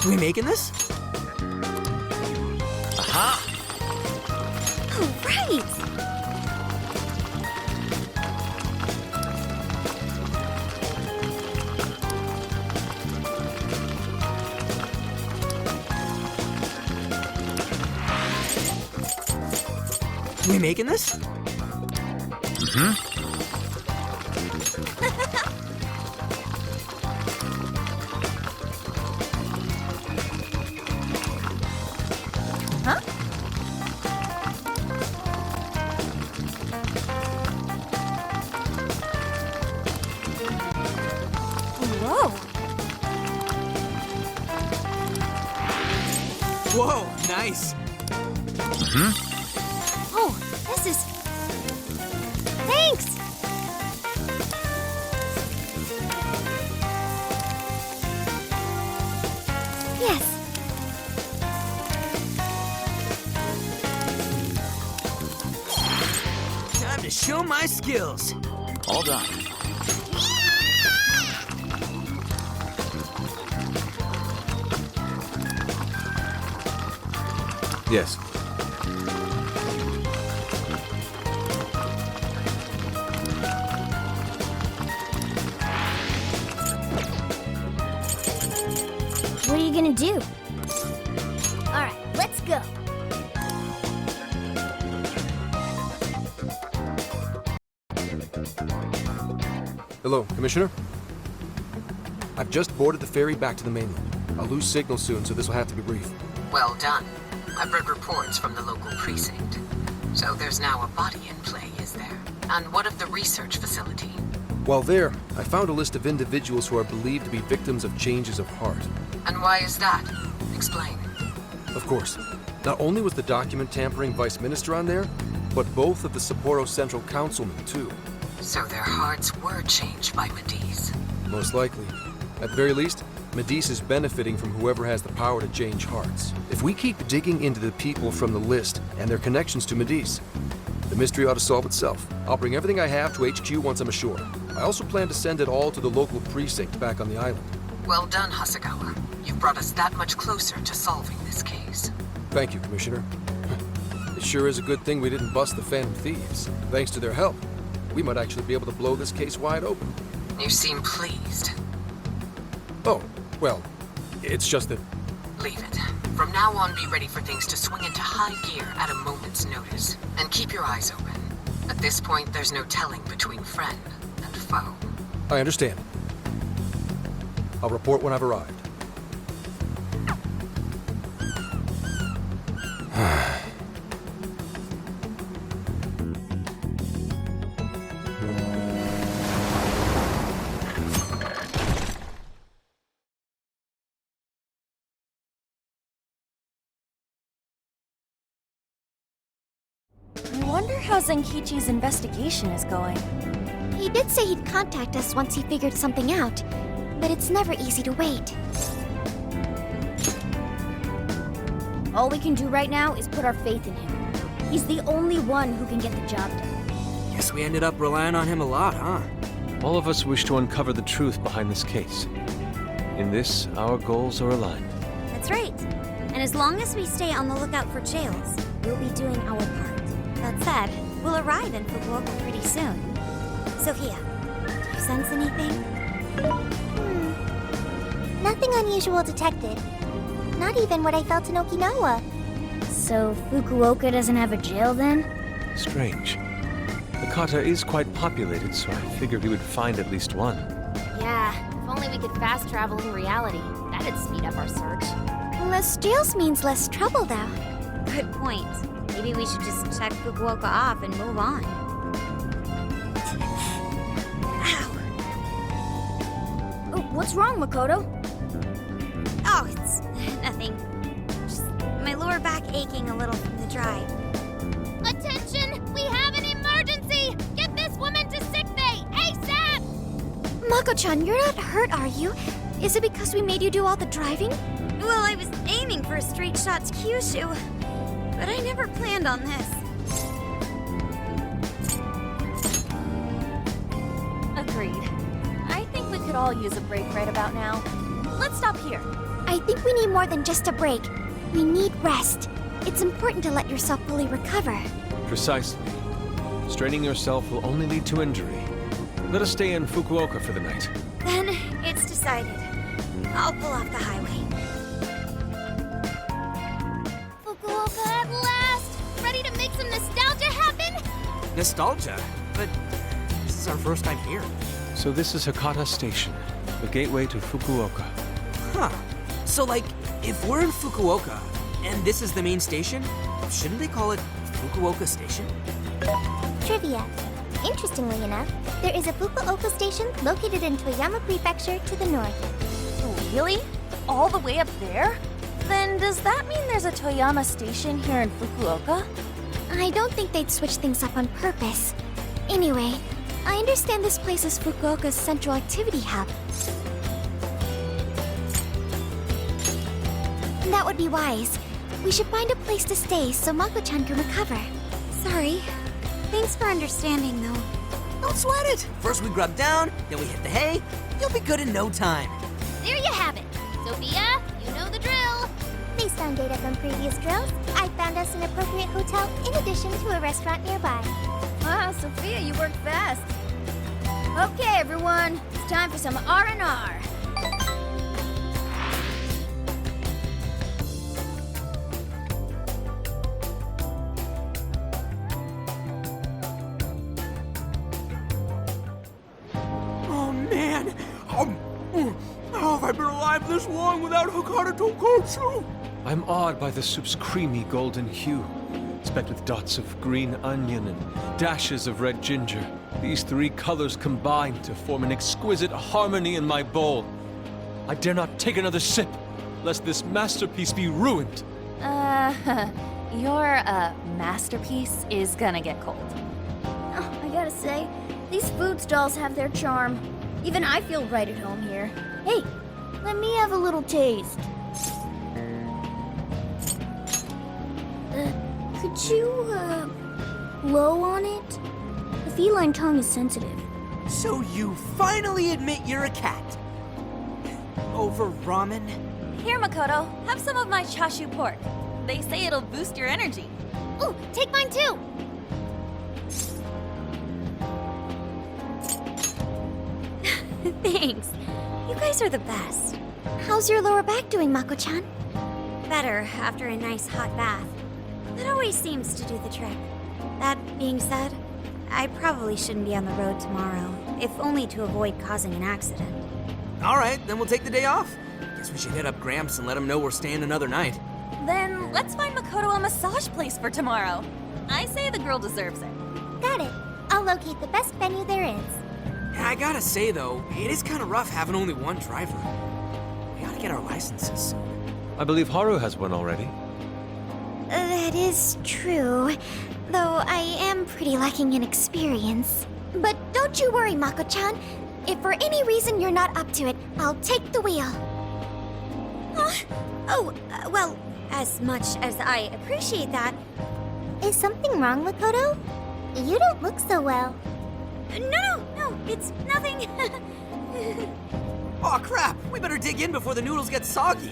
We making this? Aha! Oh, right! We making this? Mm-hmm. Huh? Whoa! Whoa, nice. Mm-hmm. Oh, this is... Thanks! Yes. Time to show my skills. All done. Yes. What are you gonna do? All right, let's go. Hello, Commissioner? I've just boarded the ferry back to the mainland. I'll lose signal soon, so this will have to be brief. Well done. I've read reports from the local precinct. So there's now a body in play, is there? And what of the research facility? While there, I found a list of individuals who are believed to be victims of changes of heart. And why is that? Explain. Of course, not only was the document tampering vice minister on there, but both of the Sapporo Central Councilmen, too. So their hearts were changed by Mediz. Most likely. At the very least, Mediz is benefiting from whoever has the power to change hearts. If we keep digging into the people from the list and their connections to Mediz, the mystery ought to solve itself. I'll bring everything I have to HQ once I'm ashore. I also plan to send it all to the local precinct back on the island. Well done, Hasegawa. You've brought us that much closer to solving this case. Thank you, Commissioner. It sure is a good thing we didn't bust the Phantom Thieves. Thanks to their help, we might actually be able to blow this case wide open. You seem pleased. Oh, well, it's just that... Leave it. From now on, be ready for things to swing into high gear at a moment's notice. And keep your eyes open. At this point, there's no telling between friend and foe. I understand. I'll report when I've arrived. I wonder how Zenkichi's investigation is going. He did say he'd contact us once he figured something out, but it's never easy to wait. All we can do right now is put our faith in him. He's the only one who can get the job done. Guess we ended up relying on him a lot, huh? All of us wish to uncover the truth behind this case. In this, our goals are aligned. That's right. And as long as we stay on the lookout for jails, we'll be doing our part. That said, we'll arrive in Fukuoka pretty soon. Sophia, do you sense anything? Nothing unusual detected. Not even what I felt in Okinawa. So Fukuoka doesn't have a jail then? Strange. The kata is quite populated, so I figured we would find at least one. Yeah, if only we could fast travel in reality. That'd speed up our search. Less jails means less trouble, though. Good point. Maybe we should just check Fukuoka off and move on. Ow! Oh, what's wrong, Makoto? Oh, it's nothing. Just my lower back aching a little from the drive. Attention! We have an emergency! Get this woman to sickbay! ASAP! Mako-chan, you're not hurt, are you? Is it because we made you do all the driving? Well, I was aiming for a straight shot to Kyushu, but I never planned on this. Agreed. I think we could all use a break right about now. Let's stop here. I think we need more than just a break. We need rest. It's important to let yourself fully recover. Precisely. Straining yourself will only lead to injury. Let us stay in Fukuoka for the night. Then it's decided. I'll pull off the highway. Fukuoka at last! Ready to make some nostalgia happen? Nostalgia? But this is our first time here. So this is Hakata Station, the gateway to Fukuoka. Huh. So, like, if we're in Fukuoka, and this is the main station, shouldn't they call it Fukuoka Station? Trivia. Interestingly enough, there is a Fukuoka station located in Toyama Prefecture to the north. Really? All the way up there? Then does that mean there's a Toyama station here in Fukuoka? I don't think they'd switch things up on purpose. Anyway, I understand this place is Fukuoka's central activity hub. That would be wise. We should find a place to stay so Mako-chan can recover. Sorry. Thanks for understanding, though. Don't sweat it. First we grub down, then we hit the hay. You'll be good in no time. There you have it. Sophia, you know the drill. Based on data from previous drills, I found us an appropriate hotel in addition to a restaurant nearby. Wow, Sophia, you work fast. Okay, everyone, it's time for some R&R. Oh, man. How have I been alive this long without Hakata Tonkotsu? I'm awed by the soup's creamy golden hue, specked with dots of green onion and dashes of red ginger. These three colors combine to form an exquisite harmony in my bowl. I dare not take another sip, lest this masterpiece be ruined. Your, masterpiece is gonna get cold. Oh, I gotta say, these food stalls have their charm. Even I feel right at home here. Hey, let me have a little taste. Could you, blow on it? The feline tongue is sensitive. So you finally admit you're a cat. Over ramen? Here, Makoto, have some of my chashu pork. They say it'll boost your energy. Ooh, take mine too. Thanks. You guys are the best. How's your lower back doing, Mako-chan? Better after a nice hot bath. That always seems to do the trick. That being said, I probably shouldn't be on the road tomorrow, if only to avoid causing an accident. All right, then we'll take the day off. Guess we should hit up Gramps and let him know we're staying another night. Then let's find Makoto a massage place for tomorrow. I say the girl deserves it. Got it. I'll locate the best venue there is. Yeah, I gotta say, though, it is kind of rough having only one driver. We ought to get our licenses soon. I believe Haru has one already. That is true, though I am pretty lacking in experience. But don't you worry, Mako-chan. If for any reason you're not up to it, I'll take the wheel. Well, as much as I appreciate that, Is something wrong, Makoto? You don't look so well. no, it's nothing. Aw, crap! We better dig in before the noodles get soggy.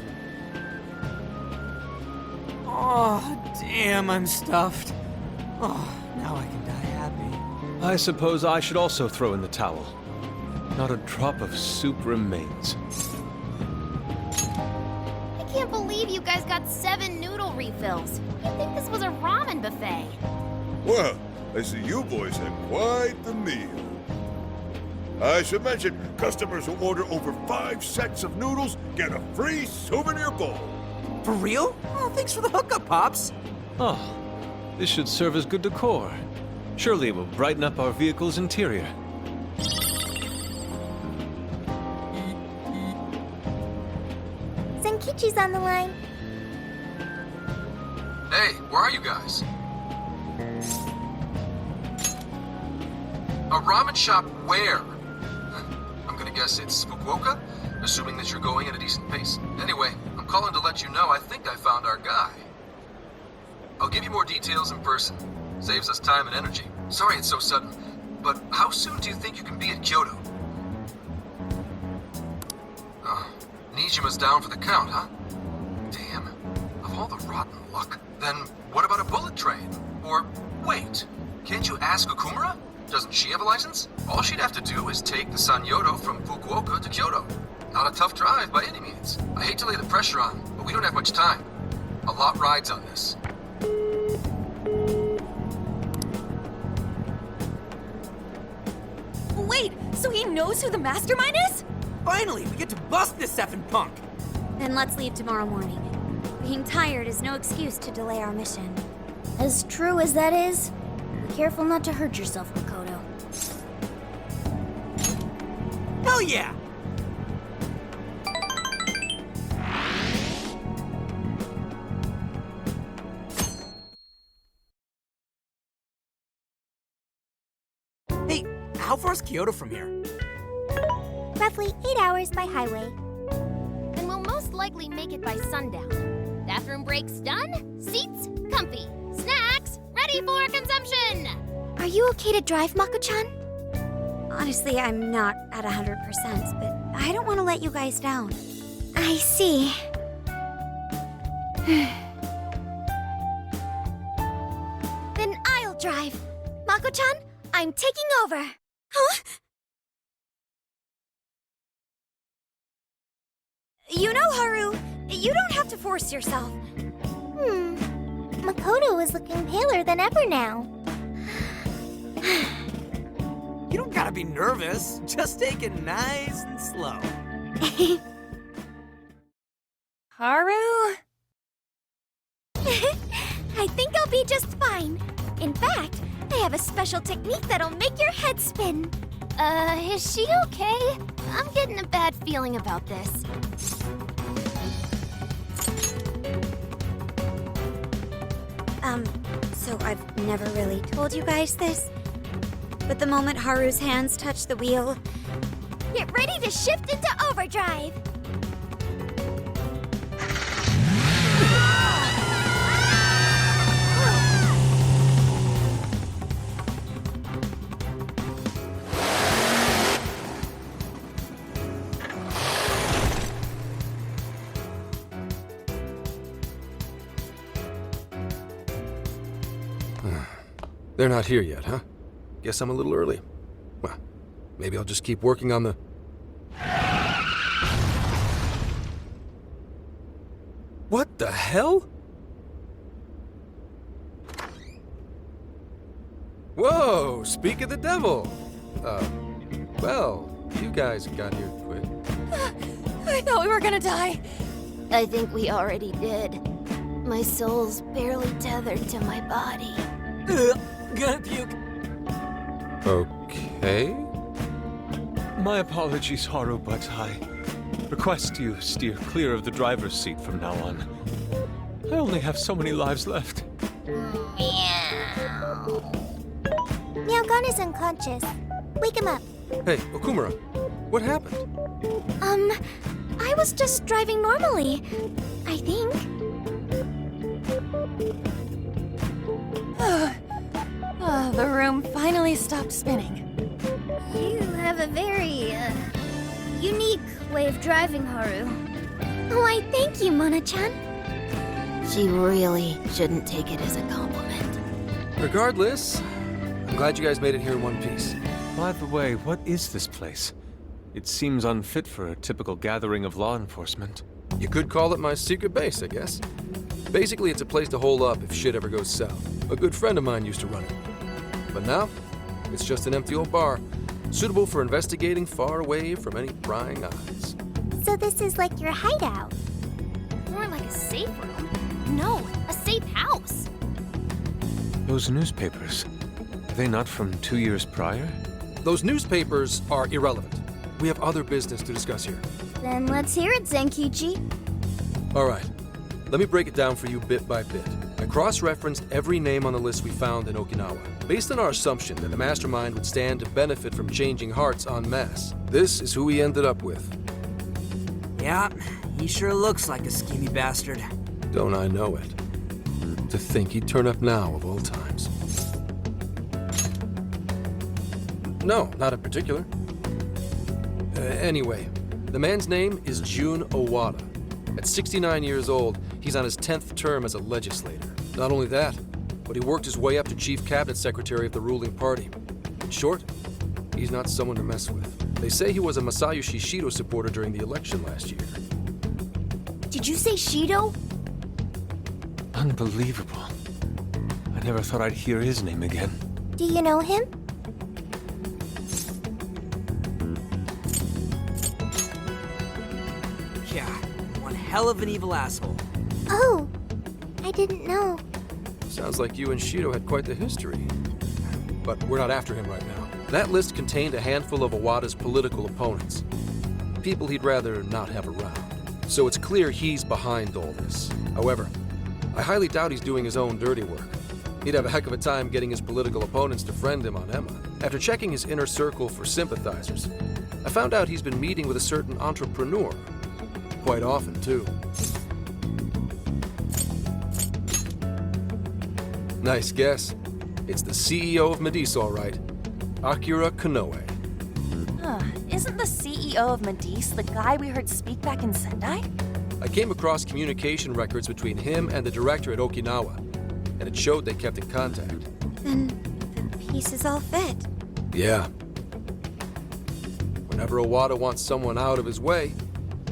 Oh, damn, I'm stuffed. Oh, now I can die happy. I suppose I should also throw in the towel. Not a drop of soup remains. I can't believe you guys got 7 noodle refills. You'd think this was a ramen buffet. Well, I see you boys had quite the meal. I should mention, customers who order over 5 sets of noodles get a free souvenir bowl. For real? Oh, thanks for the hookup, Pops. Oh, this should serve as good decor. Surely it will brighten up our vehicle's interior. Senkichi's on the line. Hey, where are you guys? A ramen shop where? I'm gonna guess it's Fukuoka, assuming that you're going at a decent pace. Anyway, I'm calling to let you know I think I found our guy. I'll give you more details in person. Saves us time and energy. Sorry it's so sudden, but how soon do you think you can be at Kyoto? Need Nijima's down for the count, huh? Damn. Of all the rotten luck. Then what about a bullet train? Or, wait, can't you ask Okumura? Doesn't she have a license? All she'd have to do is take the Sanyodo from Fukuoka to Kyoto. Not a tough drive by any means. I hate to lay the pressure on, but we don't have much time. A lot rides on this. Wait, so he knows who the mastermind is? Finally, we get to bust this effing punk! Then let's leave tomorrow morning. Being tired is no excuse to delay our mission. As true as that is, be careful not to hurt yourself, Makoto. Hell yeah! Hey, how far is Kyoto from here? Roughly 8 hours by highway. And we'll most likely make it by sundown. Bathroom breaks done, seats comfy, snacks ready for consumption! Are you okay to drive, Mako-chan? Honestly, I'm not at 100%, but I don't want to let you guys down. I see. Then I'll drive. Mako-chan, I'm taking over. Huh? You know, Haru, you don't have to force yourself. Makoto is looking paler than ever now. You don't gotta be nervous. Just take it nice and slow. Haru? I think I'll be just fine. In fact, I have a special technique that'll make your head spin. Is she okay? I'm getting a bad feeling about this. So I've never really told you guys this, but the moment Haru's hands touch the wheel, Get ready to shift into overdrive. They're not here yet, huh? Guess I'm a little early. Well, maybe I'll just keep working on the... What the hell? Whoa, speak of the devil. Well, you guys got here quick. I thought we were gonna die. I think we already did. My soul's barely tethered to my body. Ugh, gonna puke. Okay. My apologies, Haru, but I request you steer clear of the driver's seat from now on. I only have so many lives left. Meowgon is unconscious. Wake him up. Hey, Okumura, what happened? I was just driving normally, I think. The room finally stopped spinning. You have a very, unique way of driving, Haru. Why, thank you, Mona-chan. She really shouldn't take it as a compliment. Regardless, I'm glad you guys made it here in one piece. By the way, what is this place? It seems unfit for a typical gathering of law enforcement. You could call it my secret base, I guess. Basically, it's a place to hole up if shit ever goes south. A good friend of mine used to run it. But now, it's just an empty old bar, suitable for investigating far away from any prying eyes. So this is like your hideout. More like a safe room. No, a safe house. Those newspapers, are they not from 2 years prior? Those newspapers are irrelevant. We have other business to discuss here. Then let's hear it, Zenkichi. All right, let me break it down for you bit by bit. I cross-referenced every name on the list we found in Okinawa, based on our assumption that the mastermind would stand to benefit from changing hearts en masse. This is who we ended up with. Yeah, he sure looks like a schemy bastard. Don't I know it? To think he'd turn up now, of all times. No, not in particular. Anyway, The man's name is Jun Owada. At 69 years old, he's on his 10th term as a legislator. Not only that, but he worked his way up to chief cabinet secretary of the ruling party. In short, he's not someone to mess with. They say he was a Masayoshi Shido supporter during the election last year. Did you say Shido? Unbelievable. I never thought I'd hear his name again. Do you know him? Yeah, one hell of an evil asshole. Oh, I didn't know. Sounds like you and Shido had quite the history. But we're not after him right now. That list contained a handful of Owada's political opponents. People he'd rather not have around. So it's clear he's behind all this. However, I highly doubt he's doing his own dirty work. He'd have a heck of a time getting his political opponents to friend him on Emma. After checking his inner circle for sympathizers, I found out he's been meeting with a certain entrepreneur. Quite often, too. Nice guess. It's the CEO of Medice, all right. Akira Konoe. Isn't the CEO of Medice the guy we heard speak back in Sendai? I came across communication records between him and the director at Okinawa, and it showed they kept in contact. Then the pieces all fit. Yeah. Whenever Owada wants someone out of his way,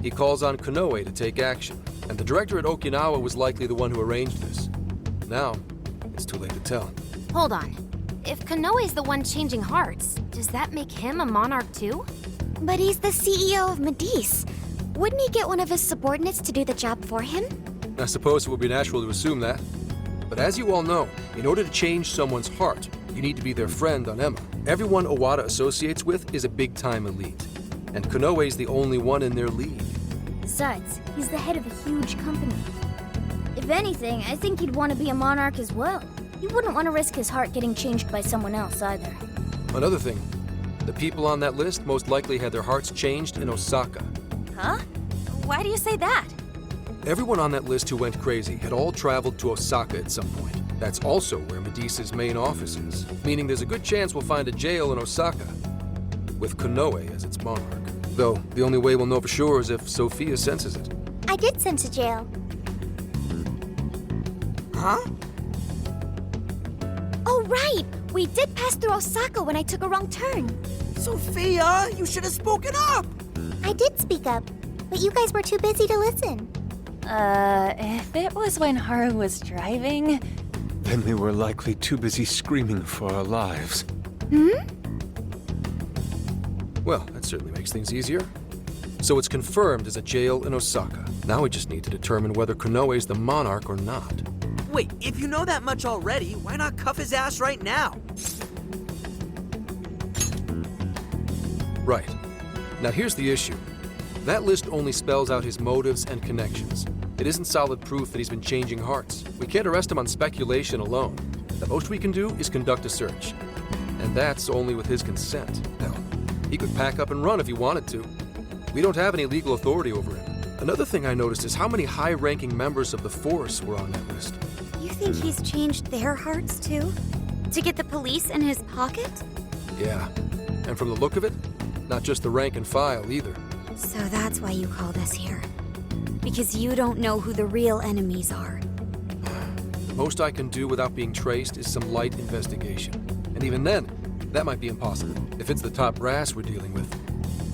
he calls on Konoe to take action. And the director at Okinawa was likely the one who arranged this. Now, it's too late to tell. Hold on. If Konoe's the one changing hearts, does that make him a monarch too? But he's the CEO of Medice. Wouldn't he get one of his subordinates to do the job for him? I suppose it would be natural to assume that. But as you all know, in order to change someone's heart, you need to be their friend on Emma. Everyone Owada associates with is a big-time elite. And Konoe's the only one in their league. Besides, he's the head of a huge company. If anything, I think he'd want to be a monarch as well. He wouldn't want to risk his heart getting changed by someone else either. Another thing, the people on that list most likely had their hearts changed in Osaka. Huh? Why do you say that? Everyone on that list who went crazy had all traveled to Osaka at some point. That's also where Medice's main office is, meaning there's a good chance we'll find a jail in Osaka, with Konoe as its monarch. Though, the only way we'll know for sure is if Sophia senses it. I did sense a jail. Huh? Oh, right! We did pass through Osaka when I took a wrong turn. Sophia, you should have spoken up! I did speak up, but you guys were too busy to listen. If it was when Haru was driving... Then we were likely too busy screaming for our lives. Well, that certainly makes things easier. So it's confirmed as a jail in Osaka. Now we just need to determine whether Konoe's the monarch or not. Wait, if you know that much already, why not cuff his ass right now? Right. Now here's the issue. That list only spells out his motives and connections. It isn't solid proof that he's been changing hearts. We can't arrest him on speculation alone. The most we can do is conduct a search. And that's only with his consent. Hell, he could pack up and run if he wanted to. We don't have any legal authority over him. Another thing I noticed is how many high-ranking members of the force were on that list. You think he's changed their hearts too? To get the police in his pocket? Yeah. And from the look of it, not just the rank and file either. So that's why you called us here. Because you don't know who the real enemies are. The most I can do without being traced is some light investigation. And even then, that might be impossible. If it's the top brass we're dealing with,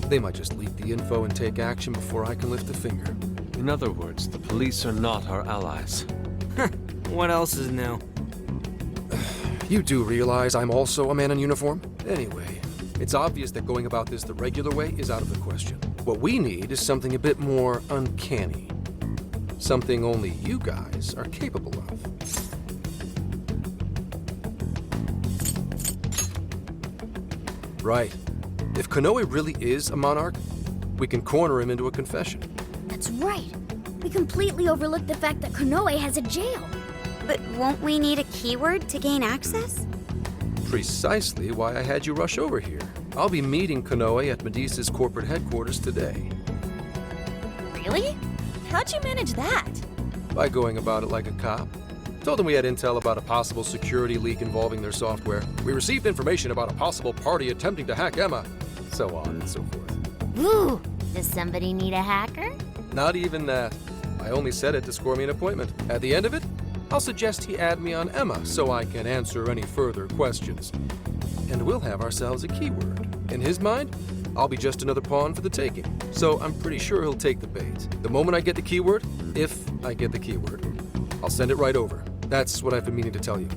they might just leak the info and take action before I can lift a finger. In other words, the police are not our allies. What else is new? You do realize I'm also a man in uniform? Anyway, it's obvious that going about this the regular way is out of the question. What we need is something a bit more uncanny. Something only you guys are capable of. Right. If Konoe really is a monarch, we can corner him into a confession. That's right. We completely overlooked the fact that Konoe has a jail. But won't we need a keyword to gain access? Precisely why I had you rush over here. I'll be meeting Konoe at Medice's corporate headquarters today. Really? How'd you manage that? By going about it like a cop. Told them we had intel about a possible security leak involving their software. We received information about a possible party attempting to hack Emma. So on and so forth. Ooh, Does somebody need a hacker? Not even that. I only said it to score me an appointment. At the end of it, I'll suggest he add me on Emma so I can answer any further questions. And we'll have ourselves a keyword. In his mind, I'll be just another pawn for the taking. So I'm pretty sure he'll take the bait. The moment I get the keyword, if I get the keyword, I'll send it right over. That's what I've been meaning to tell you.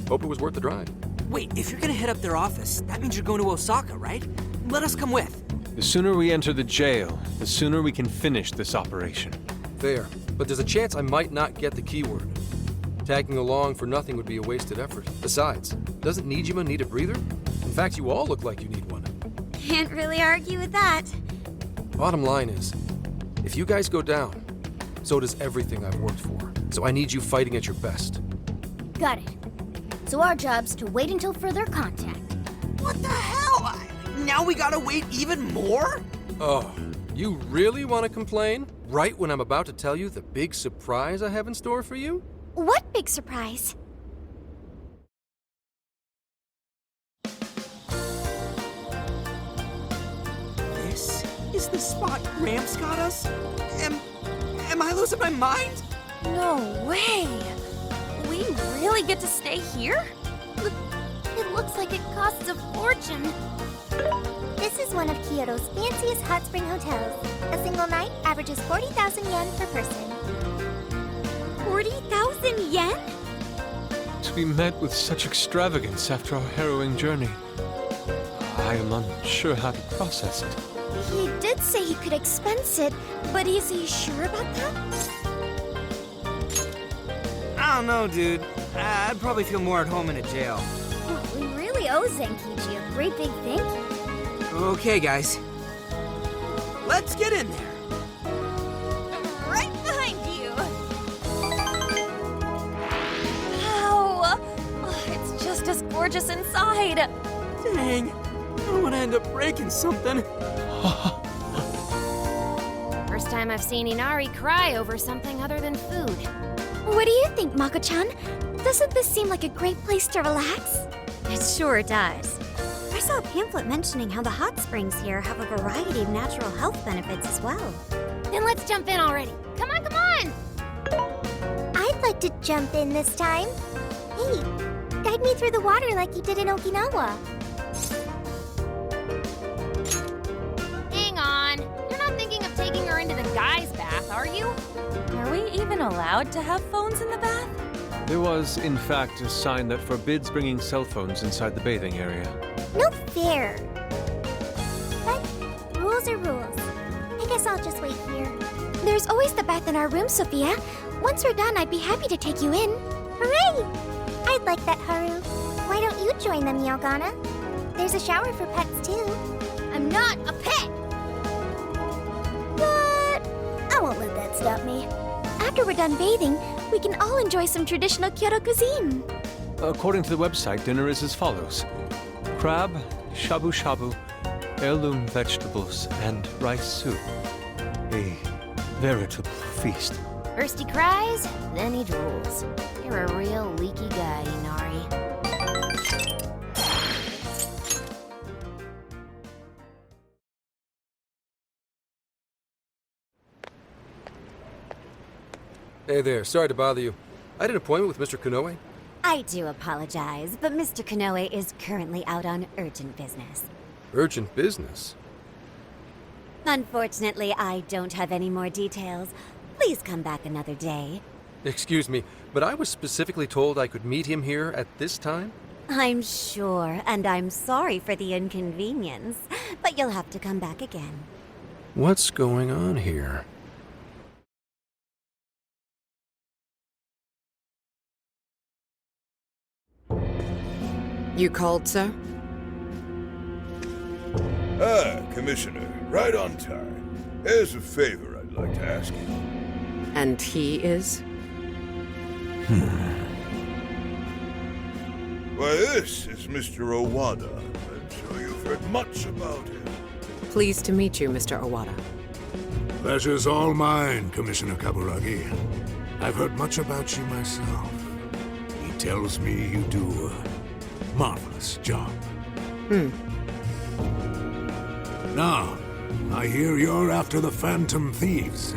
Hope it was worth the drive. Wait, if you're gonna hit up their office, that means you're going to Osaka, right? Let us come with. The sooner we enter the jail, the sooner we can finish this operation. Fair, but there's a chance I might not get the keyword. Tagging along for nothing would be a wasted effort. Besides, doesn't Nijima need a breather? In fact, you all look like you need one. Can't really argue with that. Bottom line is, if you guys go down, so does everything I've worked for. So I need you fighting at your best. Got it. So our job's to wait until further contact. What the hell? Now we gotta wait even more? Oh, you really want to complain? Right when I'm about to tell you the big surprise I have in store for you? What big surprise? This is the spot Gramps got us? Am I losing my mind? No way! We really get to stay here? It looks like it costs a fortune. This is one of Kyoto's fanciest hot spring hotels. A single night averages 40,000 yen per person. 40,000 yen? To be met with such extravagance after our harrowing journey, I am unsure how to process it. He did say he could expense it, but is he sure about that? I don't know, dude. I'd probably feel more at home in a jail. We really owe Zenkichi a great big thank you. Okay, guys. Let's get in there. Right behind you! Wow! Oh, it's just as gorgeous inside! Dang. I don't want to end up breaking something. First time I've seen Inari cry over something other than food. What do you think, Mako-chan? Doesn't this seem like a great place to relax? It sure does. I saw a pamphlet mentioning how the hot springs here have a variety of natural health benefits as well. Then let's jump in already. Come on, come on! I'd like to jump in this time. Hey, guide me through the water like you did in Okinawa. Hang on. You're not thinking of taking her into the guys' bath, are you? Are we even allowed to have phones in the bath? There was, in fact, a sign that forbids bringing cell phones inside the bathing area. No fair. But rules are rules. I guess I'll just wait here. There's always the bath in our room, Sophia. Once we're done, I'd be happy to take you in. Hooray! I'd like that, Haru. Why don't you join them, Yogana? There's a shower for pets, too. I'm not a pet! But I won't let that stop me. After we're done bathing, we can all enjoy some traditional Kyoto cuisine. According to the website, dinner is as follows: crab, shabu shabu, heirloom vegetables, and rice soup. A veritable feast. First he cries, then he drools. You're a real leaky guy, Inari. Hey there, sorry to bother you. I had an appointment with Mr. Konoe. I do apologize, but Mr. Konoe is currently out on urgent business. Urgent business? Unfortunately, I don't have any more details. Please come back another day. Excuse me, but I was specifically told I could meet him here at this time? I'm sure, and I'm sorry for the inconvenience, but you'll have to come back again. What's going on here? You called, sir? Ah, Commissioner, right on time. There's a favor I'd like to ask you. And he is? Why, this is Mr. Owada. I'm sure you've heard much about him. Pleased to meet you, Mr. Owada. Pleasure's all mine, Commissioner Kaburagi. I've heard much about you myself. He tells me you do a marvelous job. Now, I hear you're after the Phantom Thieves.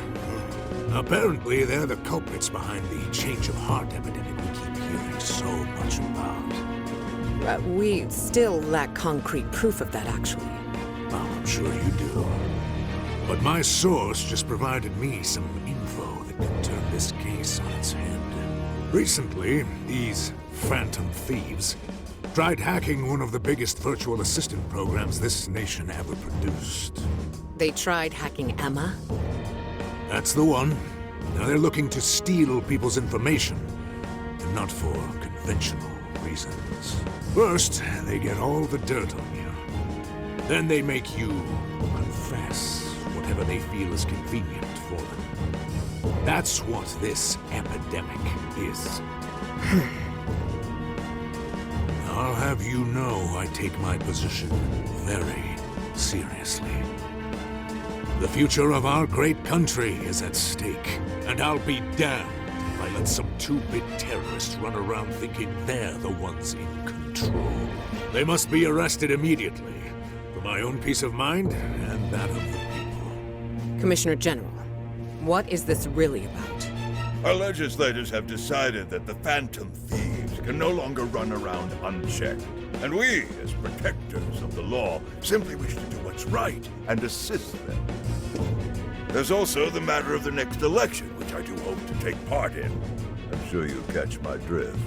Apparently, they're the culprits behind the change of heart epidemic we keep hearing so much about. We still lack concrete proof of that, actually. Well, I'm sure you do. But my source just provided me some info that could turn this case on its head. Recently, these Phantom Thieves tried hacking one of the biggest virtual assistant programs this nation ever produced. They tried hacking Emma? That's the one. Now they're looking to steal people's information, and not for conventional reasons. First, they get all the dirt on you. Then they make you confess whatever they feel is convenient for them. That's what this epidemic is. I'll have you know I take my position very seriously. The future of our great country is at stake, and I'll be damned if I let some two-bit terrorists run around thinking they're the ones in control. They must be arrested immediately, for my own peace of mind and that of the people. Commissioner General, what is this really about? Our legislators have decided that the Phantom Thieves can no longer run around unchecked. And we, as protectors of the law, simply wish to do what's right and assist them. There's also the matter of the next election, which I do hope to take part in. I'm sure you catch my drift.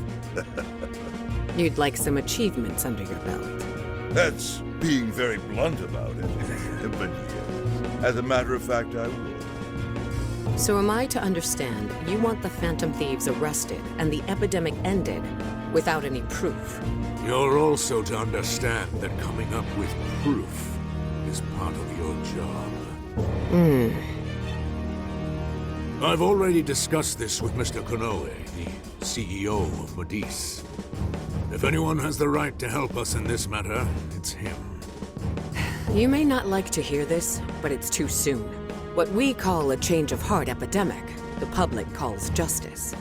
You'd like some achievements under your belt. That's being very blunt about it. But yes, as a matter of fact, I would. So am I to understand you want the Phantom Thieves arrested and the epidemic ended without any proof? You're also to understand that coming up with proof is part of your job. I've already discussed this with Mr. Konoe, the CEO of Medis. If anyone has the right to help us in this matter, it's him. You may not like to hear this, but it's too soon. What we call a change of heart epidemic, the public calls justice.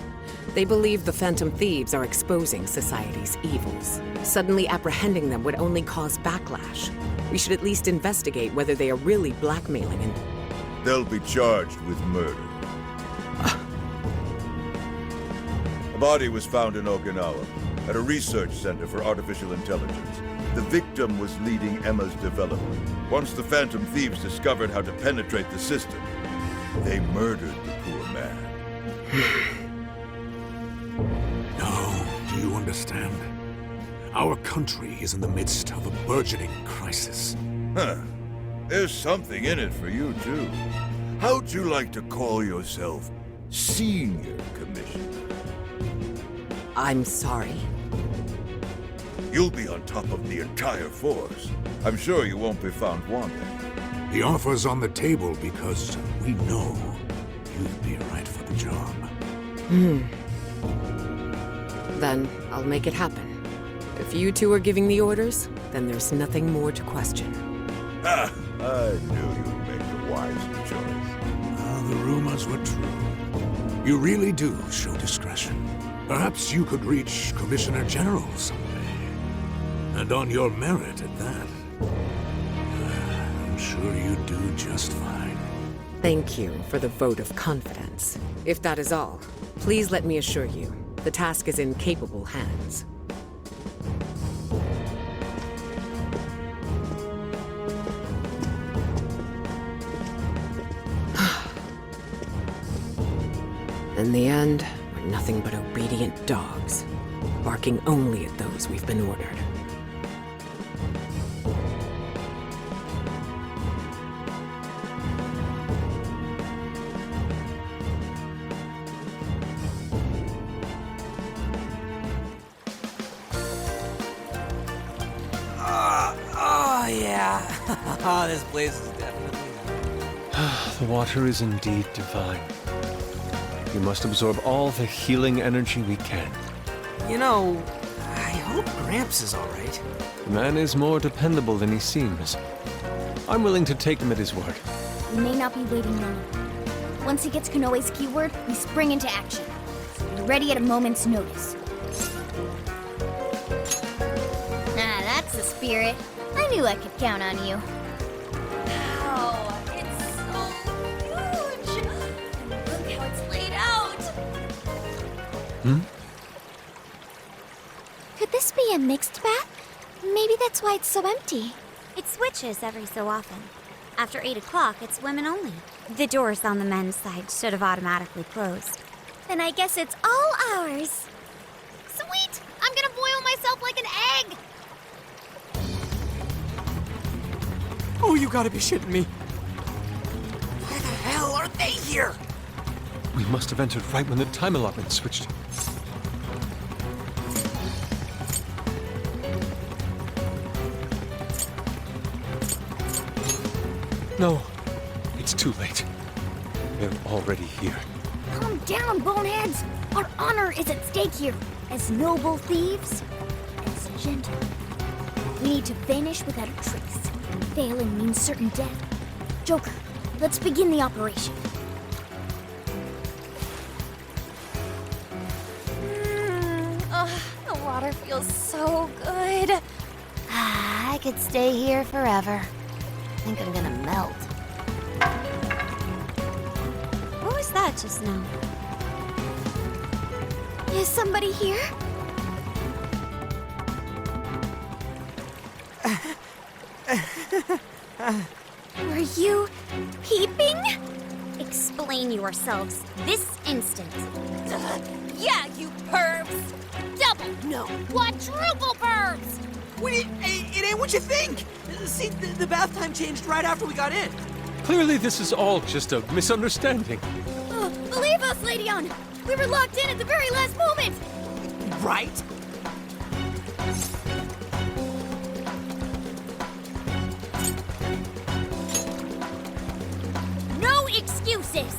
They believe the Phantom Thieves are exposing society's evils. Suddenly apprehending them would only cause backlash. We should at least investigate whether they are really blackmailing and... They'll be charged with murder. A body was found in Okinawa, at a research center for artificial intelligence. The victim was leading Emma's development. Once the Phantom Thieves discovered how to penetrate the system, they murdered the poor man. No, do you understand? Our country is in the midst of a burgeoning crisis. Huh. There's something in it for you, too. How'd you like to call yourself Senior Commissioner? I'm sorry. You'll be on top of the entire force. I'm sure you won't be found wanting. The offer's on the table because we know you'd be right for the job. Then I'll make it happen. If you two are giving the orders, then there's nothing more to question. Ah, I knew you'd make a wise choice. The rumors were true. You really do show discretion. Perhaps you could reach Commissioner General someday. And on your merit at that. I'm sure you do just fine. Thank you for the vote of confidence. If that is all, please let me assure you, the task is in capable hands. In the end, we're nothing but obedient dogs, barking only at those we've been ordered. Oh, this place is definitely... The water is indeed divine. We must absorb all the healing energy we can. You know, I hope Gramps is all right. The man is more dependable than he seems. I'm willing to take him at his word. We may not be waiting long. Once he gets Konoe's keyword, we spring into action. Be ready at a moment's notice. Ah, that's the spirit. I knew I could count on you. Ow. Could this be a mixed bath? Maybe that's why it's so empty. It switches every so often. After 8 o'clock, it's women only. The doors on the men's side should have automatically closed. Then I guess it's all ours. Sweet! I'm gonna boil myself like an egg! Oh, you gotta be shitting me. Why the hell are they here? We must have entered right when the time allotment switched. No, it's too late. They're already here. Calm down, boneheads! Our honor is at stake here. As noble thieves, as gentle. We need to vanish without a trace. Failing means certain death. Joker, let's begin the operation. The water feels so good. I could stay here forever. I think I'm gonna melt. What was that just now? Is somebody here? Were you peeping? Explain yourselves this instant. Yeah, you pervs! Double, no, quadruple pervs! Wait, it ain't what you think. See, the bath time changed right after we got in. Clearly, this is all just a misunderstanding. Believe us, Lady Ann! We were locked in at the very last moment! Right? No excuses!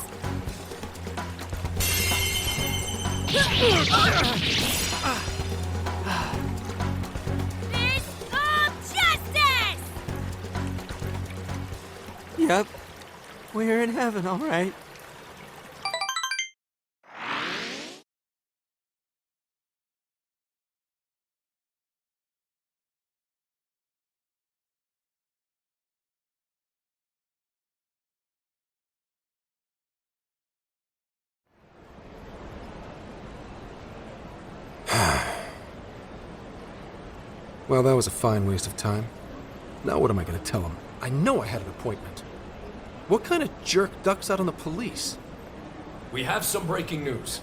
Fist of justice! Yep. We're in heaven, all right. Well, that was a fine waste of time. Now what am I going to tell him? I know I had an appointment. What kind of jerk ducks out on the police? We have some breaking news.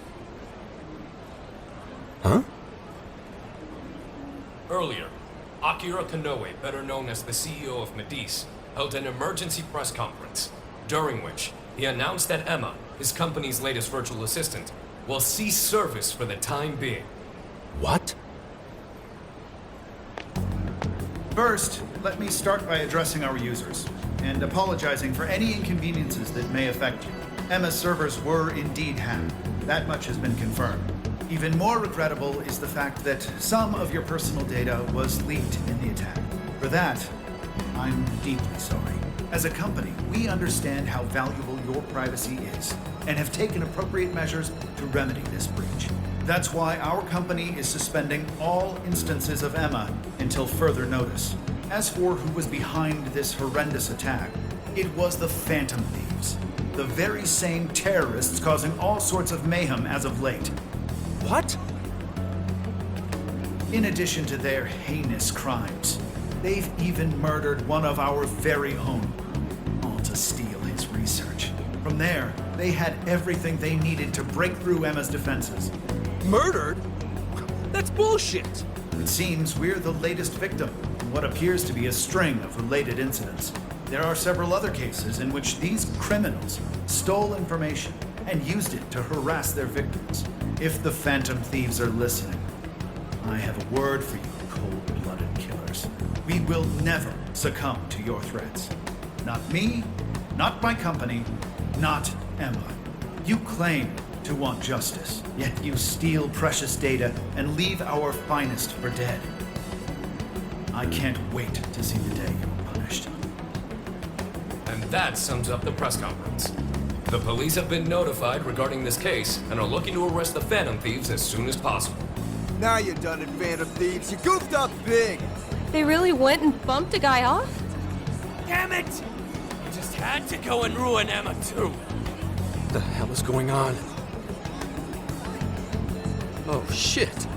Huh? Earlier, Akira Konoe, better known as the CEO of Medice, held an emergency press conference, during which he announced that Emma, his company's latest virtual assistant, will cease service for the time being. What? First, let me start by addressing our users and apologizing for any inconveniences that may affect you. Emma's servers were indeed hacked. That much has been confirmed. Even more regrettable is the fact that some of your personal data was leaked in the attack. For that, I'm deeply sorry. As a company, we understand how valuable your privacy is and have taken appropriate measures to remedy this breach. That's why our company is suspending all instances of Emma until further notice. As for who was behind this horrendous attack, it was the Phantom Thieves, the very same terrorists causing all sorts of mayhem as of late. What? In addition to their heinous crimes, they've even murdered one of our very own, all to steal his research. From there, they had everything they needed to break through Emma's defenses. Murdered? That's bullshit. It seems we're the latest victim in what appears to be a string of related incidents. There are several other cases in which these criminals stole information and used it to harass their victims. If the Phantom Thieves are listening, I have a word for you, cold-blooded killers. We will never succumb to your threats. Not me, not my company, not Emma. You claim to want justice, yet you steal precious data and leave our finest for dead. I can't wait to see the day you're punished. And that sums up the press conference. The police have been notified regarding this case and are looking to arrest the Phantom Thieves as soon as possible. Now you're done it, Phantom Thieves. You goofed up big. They really went and bumped a guy off? Damn it! You just had to go and ruin Emma, too. What the hell is going on? Oh, shit.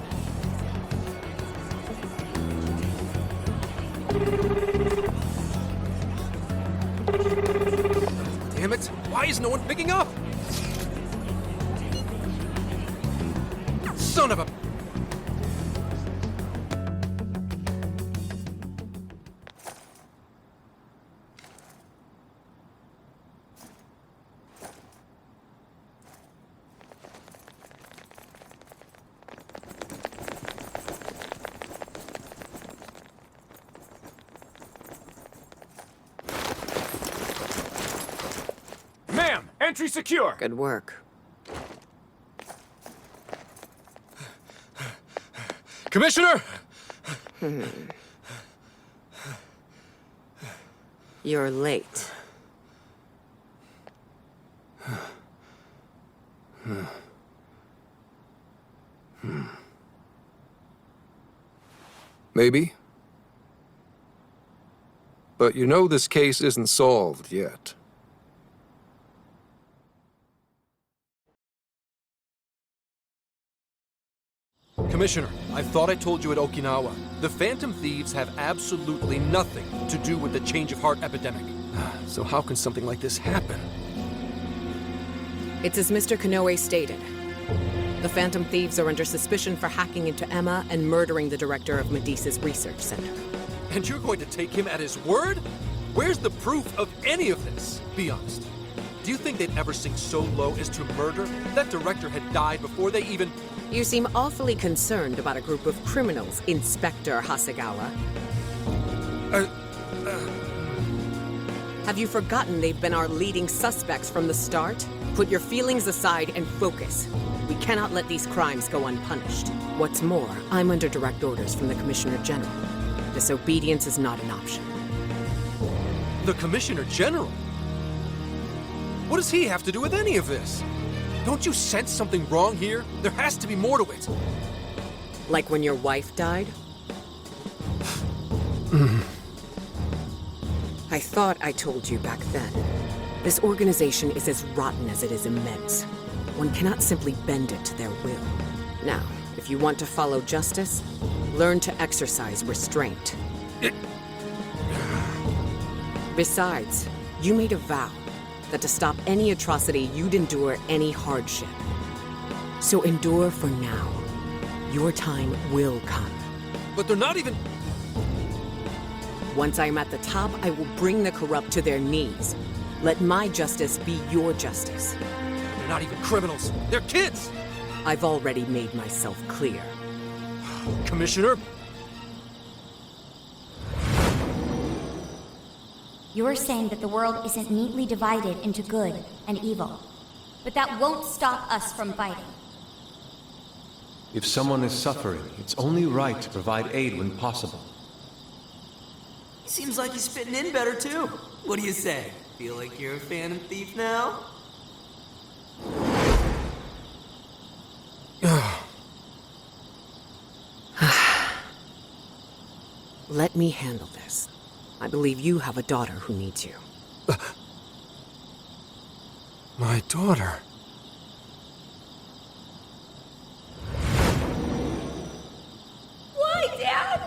Damn it! Why is no one picking up? Son of a... Ma'am, entry secure. Good work. Commissioner! You're late. Maybe. But you know this case isn't solved yet. Commissioner, I thought I told you at Okinawa. The Phantom Thieves have absolutely nothing to do with the change of heart epidemic. So how can something like this happen? It's as Mr. Konoe stated. The Phantom Thieves are under suspicion for hacking into Emma and murdering the director of Medea's research center. And you're going to take him at his word? Where's the proof of any of this? Be honest. Do you think they'd ever sink so low as to murder? That director had died before they even... You seem awfully concerned about a group of criminals, Inspector Hasegawa. Have you forgotten they've been our leading suspects from the start? Put your feelings aside and focus. We cannot let these crimes go unpunished. What's more, I'm under direct orders from the Commissioner General. Disobedience is not an option. The Commissioner General? What does he have to do with any of this? Don't you sense something wrong here? There has to be more to it. Like when your wife died? I thought I told you back then. This organization is as rotten as it is immense. One cannot simply bend it to their will. Now, if you want to follow justice, learn to exercise restraint. Besides, you made a vow that to stop any atrocity, you'd endure any hardship. So endure for now. Your time will come. But they're not even... Once I'm at the top, I will bring the corrupt to their knees. Let my justice be your justice. They're not even criminals. They're kids! I've already made myself clear. Commissioner? You're saying that the world isn't neatly divided into good and evil. But that won't stop us from fighting. If someone is suffering, it's only right to provide aid when possible. Seems like he's fitting in better too. What do you say? Feel like you're a Phantom Thief now? Let me handle this. I believe you have a daughter who needs you. My daughter? Why, Dad?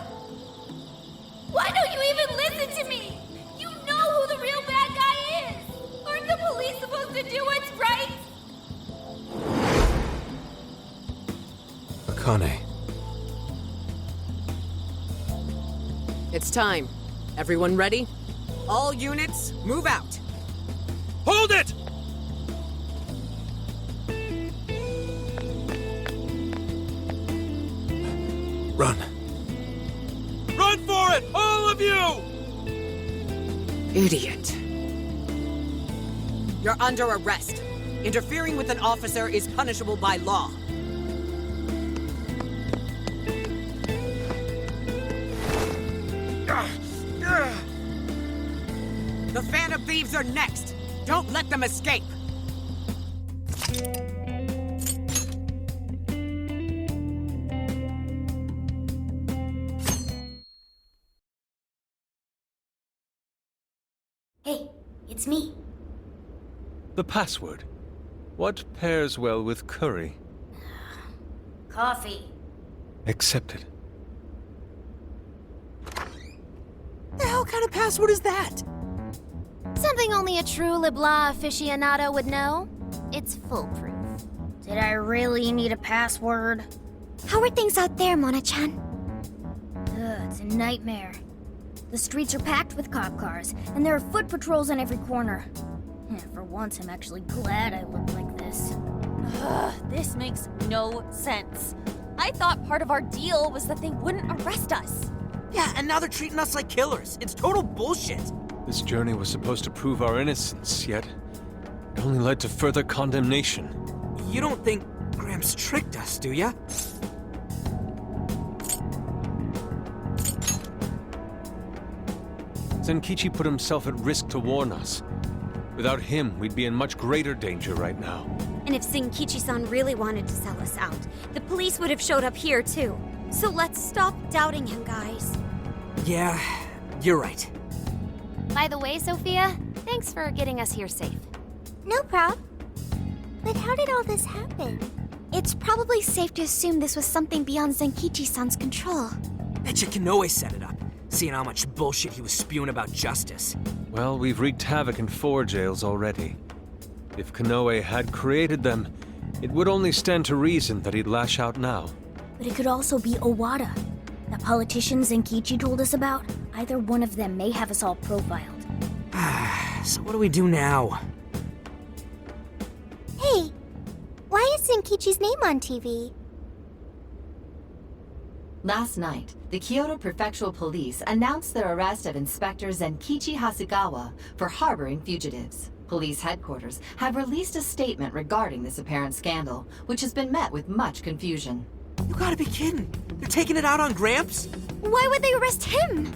Why don't you even listen to me? You know who the real bad guy is! Aren't the police supposed to do what's right? Akane. It's time. Everyone ready? All units, move out! Hold it! Run. Run for it! All of you! Idiot. You're under arrest. Interfering with an officer is punishable by law. The Phantom Thieves are next! Don't let them escape! Hey, it's me. The password. What pairs well with curry? Coffee. Accepted. The hell kind of password is that? Something only a true LeBlanc aficionado would know. It's foolproof. Did I really need a password? How are things out there, Mona-chan? It's a nightmare. The streets are packed with cop cars, and there are foot patrols on every corner. For once, I'm actually glad I look like this. This makes no sense. I thought part of our deal was that they wouldn't arrest us. Yeah, and now they're treating us like killers. It's total bullshit. This journey was supposed to prove our innocence, yet it only led to further condemnation. You don't think Gramps tricked us, do ya? Zenkichi put himself at risk to warn us. Without him, we'd be in much greater danger right now. And if Zenkichi-san really wanted to sell us out, the police would have showed up here too. So let's stop doubting him, guys. Yeah, you're right. By the way, Sophia, thanks for getting us here safe. No prob. But how did all this happen? It's probably safe to assume this was something beyond Zenkichi-san's control. Betcha Konoe set it up, seeing how much bullshit he was spewing about justice. Well, we've wreaked havoc in 4 jails already. If Konoe had created them, it would only stand to reason that he'd lash out now. But it could also be Owada. That politician Zenkichi told us about. Either one of them may have us all profiled. So what do we do now? Hey, why is Zenkichi's name on TV? Last night, the Kyoto Prefectural Police announced their arrest of Inspector Zenkichi Hasegawa for harboring fugitives. Police headquarters have released a statement regarding this apparent scandal, which has been met with much confusion. You gotta be kidding. They're taking it out on Gramps? Why would they arrest him?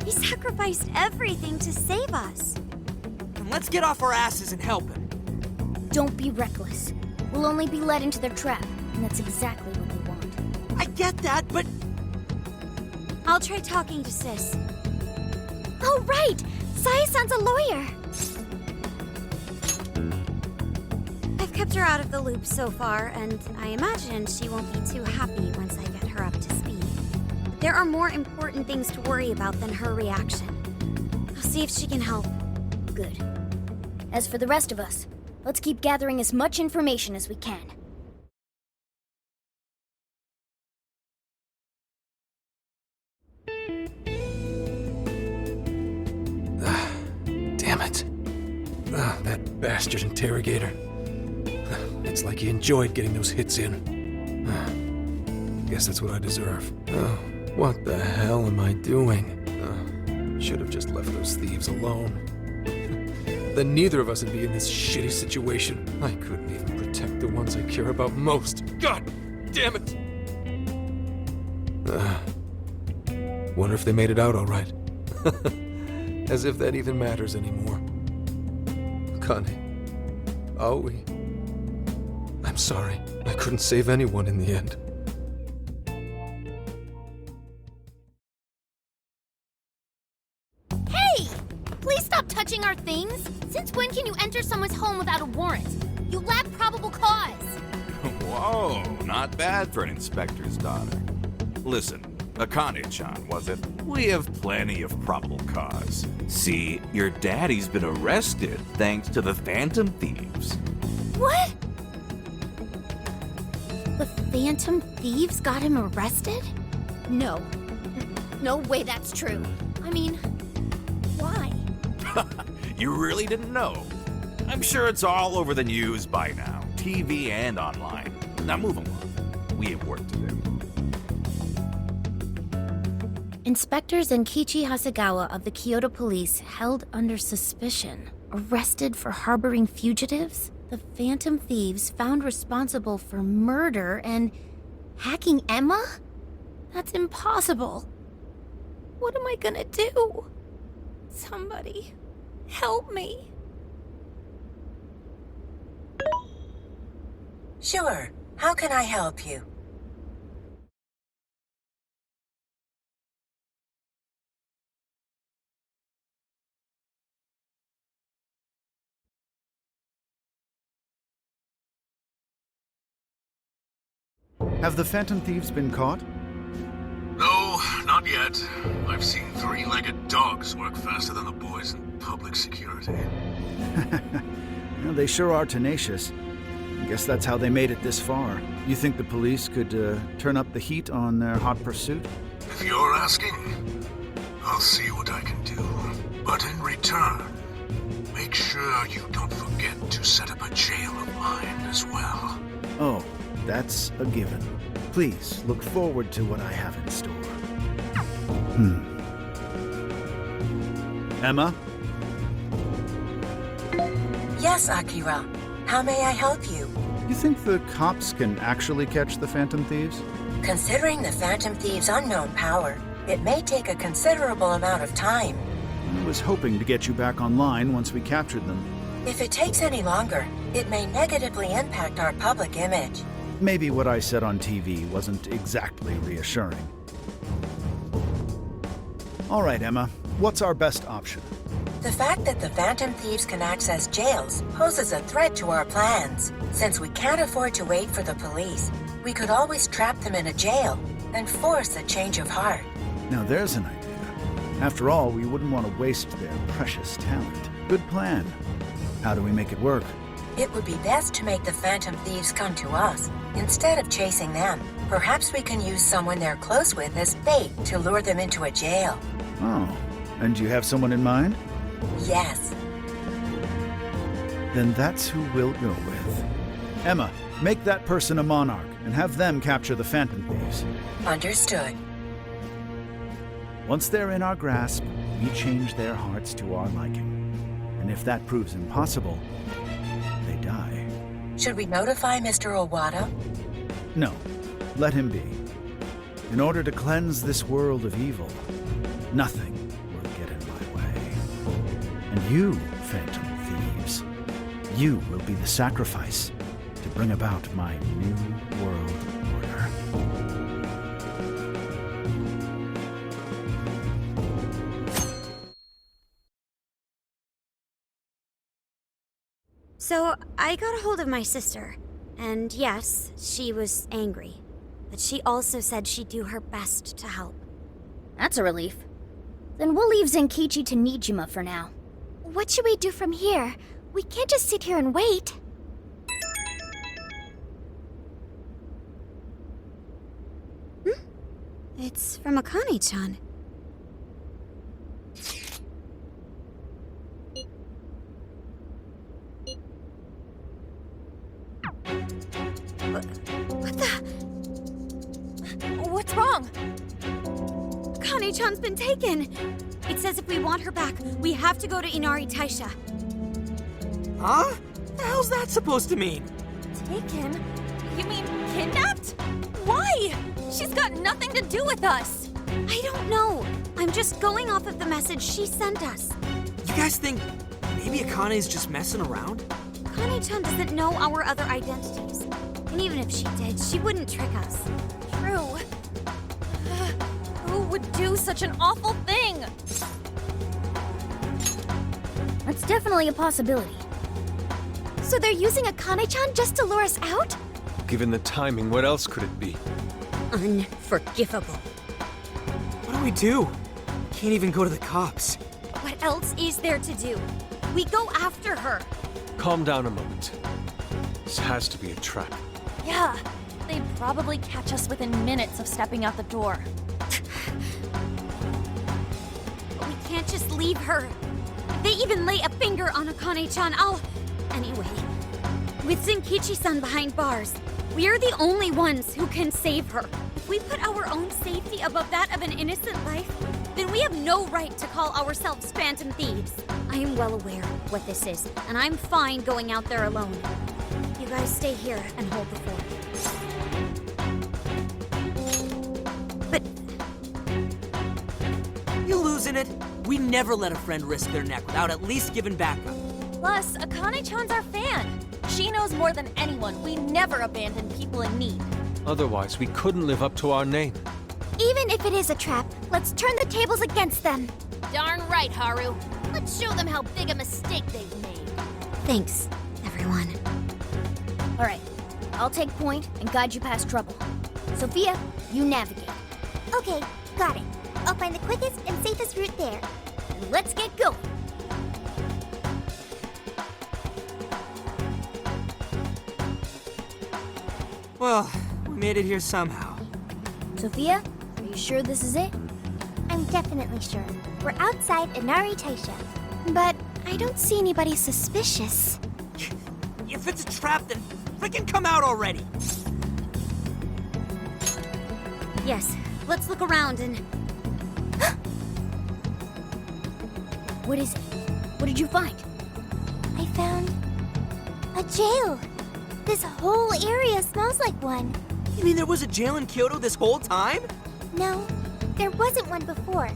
He sacrificed everything to save us. Then let's get off our asses and help him. Don't be reckless. We'll only be led into their trap, and that's exactly what they want. I get that, but... I'll try talking to Sis. Oh, right! Saya-san's a lawyer! I've kept her out of the loop so far, and I imagine she won't be too happy once I get her up to speed. There are more important things to worry about than her reaction. I'll see if she can help. Good. As for the rest of us, let's keep gathering as much information as we can. Damn it. That bastard interrogator. It's like he enjoyed getting those hits in. Guess that's what I deserve. What the hell am I doing? Should have just left those thieves alone. Then neither of us would be in this shitty situation. I couldn't even protect the ones I care about most. God damn it! Wonder if they made it out all right. As if that even matters anymore. Connie. Aoi. I'm sorry. I couldn't save anyone in the end. Hey! Please stop touching our things! Since when can you enter someone's home without a warrant? You lack probable cause! Whoa, not bad for an inspector's daughter. Listen, Akane-chan, was it? We have plenty of probable cause. See, your daddy's been arrested thanks to the Phantom Thieves. What? The Phantom Thieves got him arrested? No. No way that's true. I mean, why? You really didn't know? I'm sure it's all over the news by now, TV and online. Now move along. We have work to do. Inspector Zenkichi Hasegawa of the Kyoto Police held under suspicion, arrested for harboring fugitives? The Phantom Thieves found responsible for murder and hacking Emma? That's impossible. What am I gonna do? Somebody, help me. Sure. How can I help you? Have the Phantom Thieves been caught? No, not yet. I've seen three-legged dogs work faster than the boys in public security. Well, they sure are tenacious. I guess that's how they made it this far. You think the police could turn up the heat on their hot pursuit? If you're asking, I'll see what I can do. But in return, make sure you don't forget to set up a jail of mine as well. Oh, that's a given. Please look forward to what I have in store. Emma? Yes, Akira. How may I help you? You think the cops can actually catch the Phantom Thieves? Considering the Phantom Thieves' unknown power, it may take a considerable amount of time. I was hoping to get you back online once we captured them. If it takes any longer, it may negatively impact our public image. Maybe what I said on TV wasn't exactly reassuring. All right, Emma. What's our best option? The fact that the Phantom Thieves can access jails poses a threat to our plans. Since we can't afford to wait for the police, we could always trap them in a jail and force a change of heart. Now there's an idea. After all, we wouldn't want to waste their precious talent. Good plan. How do we make it work? It would be best to make the Phantom Thieves come to us, instead of chasing them. Perhaps we can use someone they're close with as bait to lure them into a jail. Oh, and do you have someone in mind? Yes. Then that's who we'll go with. Emma, make that person a monarch and have them capture the Phantom Thieves. Understood. Once they're in our grasp, we change their hearts to our liking. And if that proves impossible, they die. Should we notify Mr. Owada? No, let him be. In order to cleanse this world of evil, nothing will get in my way. And you, Phantom Thieves, you will be the sacrifice to bring about my new world order. So, I got a hold of my sister, and yes, she was angry. But she also said she'd do her best to help. That's a relief. Then we'll leave Zenkichi to Nijima for now. What should we do from here? We can't just sit here and wait. It's from Akane-chan. What the? What's wrong? Akane-chan's been taken. It says if we want her back, we have to go to Inari Taisha. Huh? The hell's that supposed to mean? Taken? You mean kidnapped? Why? She's got nothing to do with us. I don't know. I'm just going off of the message she sent us. You guys think maybe Akane's just messing around? Akane-chan doesn't know our other identities. And even if she did, she wouldn't trick us. True. Who would do such an awful thing? That's definitely a possibility. So they're using Akane-chan just to lure us out? Given the timing, what else could it be? Unforgivable. What do we do? Can't even go to the cops. What else is there to do? We go after her. Calm down a moment. This has to be a trap. Yeah, they'd probably catch us within minutes of stepping out the door. We can't just leave her. If they even lay a finger on Akane-chan, I'll... Anyway, with Zenkichi-san behind bars, we are the only ones who can save her. If we put our own safety above that of an innocent life, then we have no right to call ourselves Phantom Thieves. I am well aware what this is, and I'm fine going out there alone. You guys stay here and hold the fort. But... You losing it? We never let a friend risk their neck without at least giving backup. Plus, Akane-chan's our fan. She knows more than anyone we never abandon people in need. Otherwise, we couldn't live up to our name. Even if it is a trap, let's turn the tables against them. Darn right, Haru. Let's show them how big a mistake they've made. Thanks, everyone. All right, I'll take point and guide you past trouble. Sophia, you navigate. Okay, got it. I'll find the quickest and safest route there. Let's get going. Well, we made it here somehow. Sophia, are you sure this is it? I'm definitely sure. We're outside Inari Taisha. But I don't see anybody suspicious. If it's a trap, then freaking come out already! Yes, let's look around and... What is it? What did you find? I found a jail. This whole area smells like one. You mean there was a jail in Kyoto this whole time? No, there wasn't one before.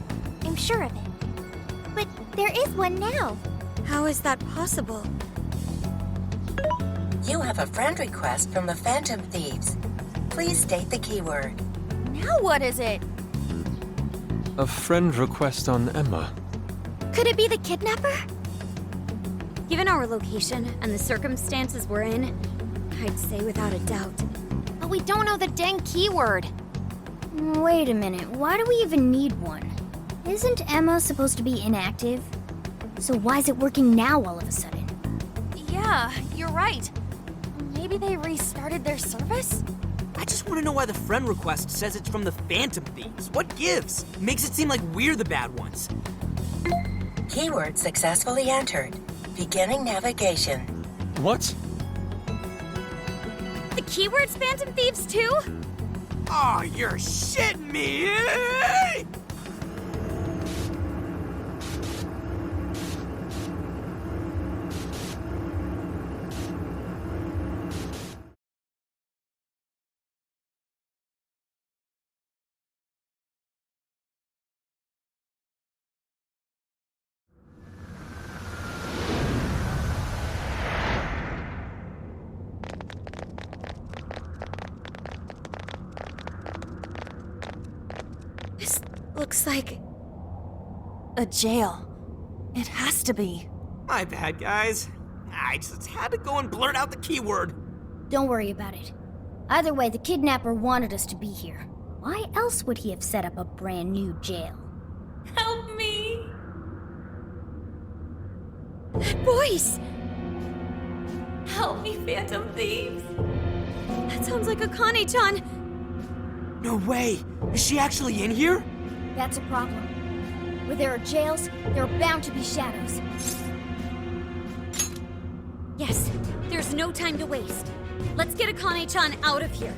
I'm sure of it. But there is one now. How is that possible? You have a friend request from the Phantom Thieves. Please state the keyword. Now what is it? A friend request on Emma. Could it be the kidnapper? Given our location and the circumstances we're in, I'd say without a doubt. But we don't know the dang keyword. Wait a minute, why do we even need one? Isn't Emma supposed to be inactive? So why is it working now all of a sudden? Yeah, you're right. Maybe they restarted their service? I just want to know why the friend request says it's from the Phantom Thieves. What gives? Makes it seem like we're the bad ones. Keyword successfully entered. Beginning navigation. What? The keyword's Phantom Thieves too? Oh, you're shitting me! This looks like... a jail. It has to be. My bad, guys. I just had to go and blurt out the keyword. Don't worry about it. Either way, the kidnapper wanted us to be here. Why else would he have set up a brand new jail? Help me! That voice! Help me, Phantom Thieves! That sounds like Akane-chan! No way! Is she actually in here? That's a problem. Where there are jails, there are bound to be shadows. Yes, there's no time to waste. Let's get Akane-chan out of here.